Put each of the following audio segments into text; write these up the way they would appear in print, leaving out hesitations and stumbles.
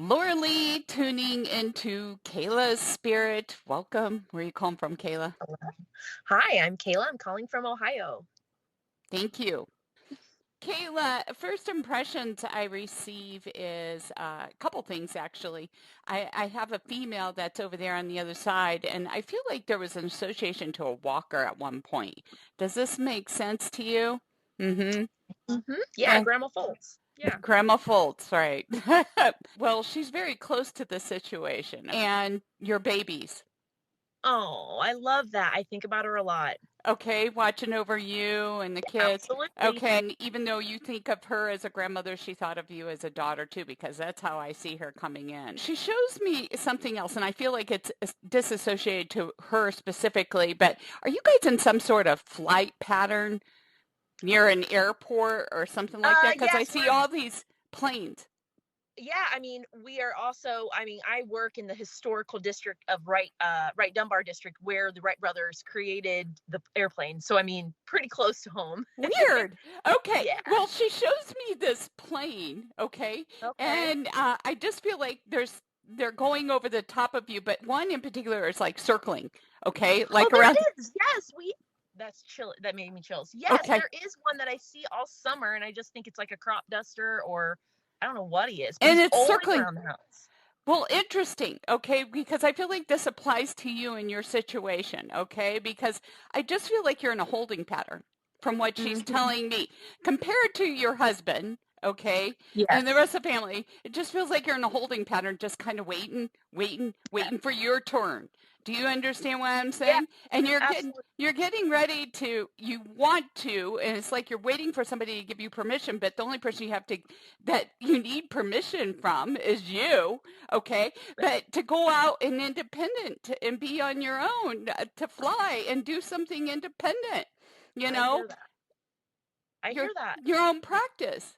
Laura Lee tuning into Kayla's spirit. Welcome. Where are you calling from, Kayla? Hello. Hi, I'm Kayla. I'm calling from Ohio. Thank you. Kayla, first impressions I receive is a couple things actually. I have a female that's over there on the other side, and I feel like there was an association to a walker at one point. Does this make sense to you? Mm-hmm. Yeah, Grandma Foltz. Yeah. Grandma Foltz, right. Well, she's very close to the situation and your babies. Oh, I love that. I think about her a lot. Okay, watching over you and the kids. Absolutely. Okay, and even though you think of her as a grandmother, she thought of you as a daughter too, because that's how I see her coming in. She shows me something else, and I feel like it's disassociated to her specifically, but are you guys in some sort of flight pattern near an airport or something like that? Because I Yes, see all these planes. we are also, I work in the historical district of Wright Dunbar district where the Wright brothers created the airplane. So, pretty close to home. Weird. Okay. Yeah. Well, she shows me this plane, okay? Okay. And I just feel like they're going over the top of you, but one in particular is like circling, okay? Oh, Like there around. it is. Yes, that's chill. That made me chills. Yes, Okay. there is one that I see all summer, and I just think it's like a crop duster, or I don't know what he is, but And he's it's always circling. around the house. Well, interesting, okay? Because I feel like this applies to you in your situation, okay? Because I just feel like you're in a holding pattern from what she's Mhm. telling me. Compared to your husband, okay, and the Yes. rest of the family, it just feels like you're in a holding pattern, just kind of waiting for your turn. Do you understand what I'm Yeah, saying? And absolutely. you're getting ready to, you want to, and it's like you're waiting for somebody to give you permission, but the only person you have to, that you need permission from is you. Okay, but to go out and independent and be on your own, to fly and do something independent, you I know, hear that. I your hear that. your own practice.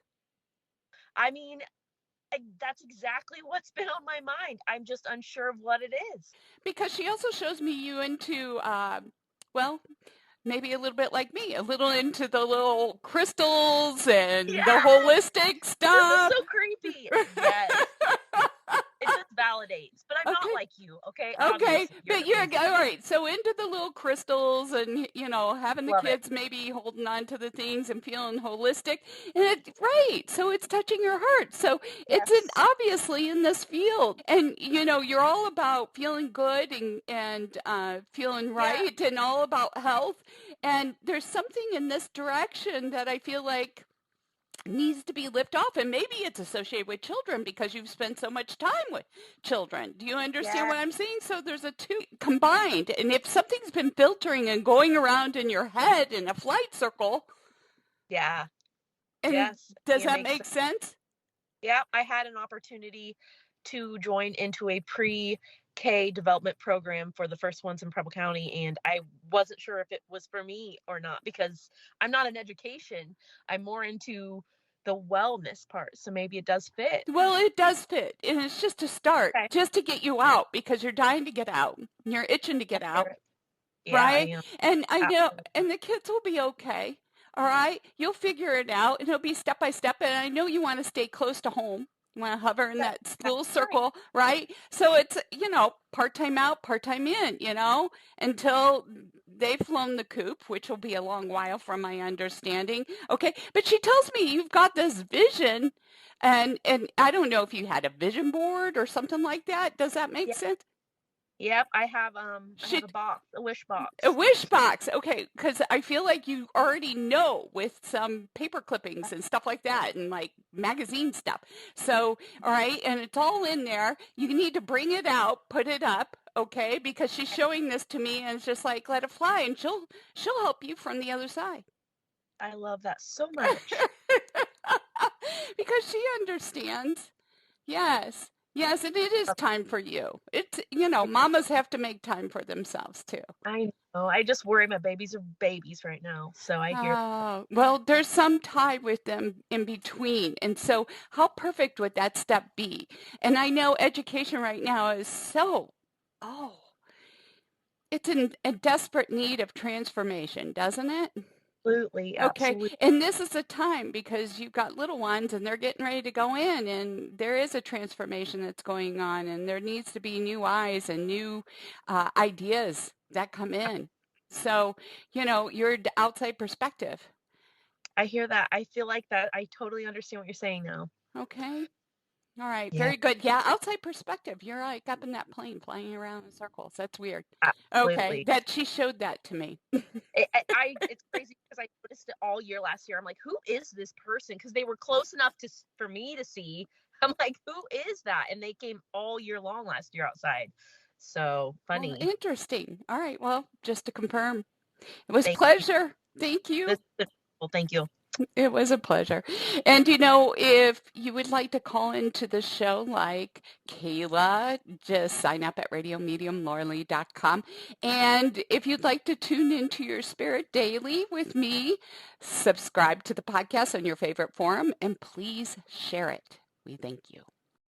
I mean, that's exactly what's been on my mind. I'm just unsure of what it is. Because she also shows me you into, well, maybe a little bit like me, a little into the little crystals and the Yes, holistic this is stuff. so creepy. Yes, it just validates. But I'm not Okay. like you, okay? Okay, Obviously, you're but you're amazing. all right. So into the little crystals and having the Love it. kids maybe holding on to the things and feeling holistic. And right. So it's touching your heart. So it's Yes. obviously in this field. And you're all about feeling good and feeling Yeah. right and all about health. And there's something in this direction that I feel like needs to be lifted off, and maybe it's associated with children because you've spent so much time with children. Do you understand Yeah. what I'm saying? So there's a two combined, and if something's been filtering and going around in your head in a flight circle, Yeah. and Yes. does It that makes make sense. sense? Yeah, I had an opportunity to join into a pre-K development program for the first ones in Preble County, and I wasn't sure if it was for me or not because I'm not in education. I'm more into the wellness part, so maybe it does fit. Well, it does fit, and it's just a start, Okay. just to get you out because you're dying to get out. You're itching to I get hear out, it. Yeah, I right? am. And I know, Absolutely. and the kids will be okay. All right, you'll figure it out, and it'll be step by step. And I know you want to stay close to home. You want to hover in That, that that's little right. circle, right? So it's part time out, part time in. Until they've flown the coop, which will be a long while, from my understanding. Okay, but she tells me you've got this vision, and I don't know if you had a vision board or something like that. Does that make Yeah. sense? Yep. I have She a box, a wish A box. wish box. Okay, because I feel like you already know with some paper clippings and stuff like that and like magazine stuff. So, all right, and it's all in there. You need to bring it out, put it up, okay? Because she's showing this to me and it's just like let it fly and she'll help you from the other side. I love that so much. Because she understands. Yes. Yes, and it is time for you. Mamas have to make time for themselves too. I know. I just worry my babies are babies right now. So I hear. Well, there's some tie with them in between. And so how perfect would that step be? And I know education right now is oh, it's in a desperate need of transformation, doesn't it? Absolutely, Okay. absolutely. And this is a time because you've got little ones and they're getting ready to go in and there is a transformation that's going on and there needs to be new eyes and new ideas that come in. So, your outside perspective. I hear that. I feel like that. I totally understand what you're saying now. Okay. All right. Yeah, Very good. Yeah. Outside perspective. You're like up in that plane flying around in circles. That's weird. Okay. absolutely. She showed that to me. It's crazy because I noticed it all year last year. I'm like, who is this person? Because they were close enough for me to see. I'm like, who is that? And they came all year long last year outside. So Well, funny. interesting. All right. Well, just to confirm, it was a Thank pleasure. Thank you. this. Well, thank you. It was a pleasure. And if you would like to call into the show like Kayla, just sign up at radiomediumlorelei.com. And if you'd like to tune into your spirit daily with me, subscribe to the podcast on your favorite forum and please share it. We thank you.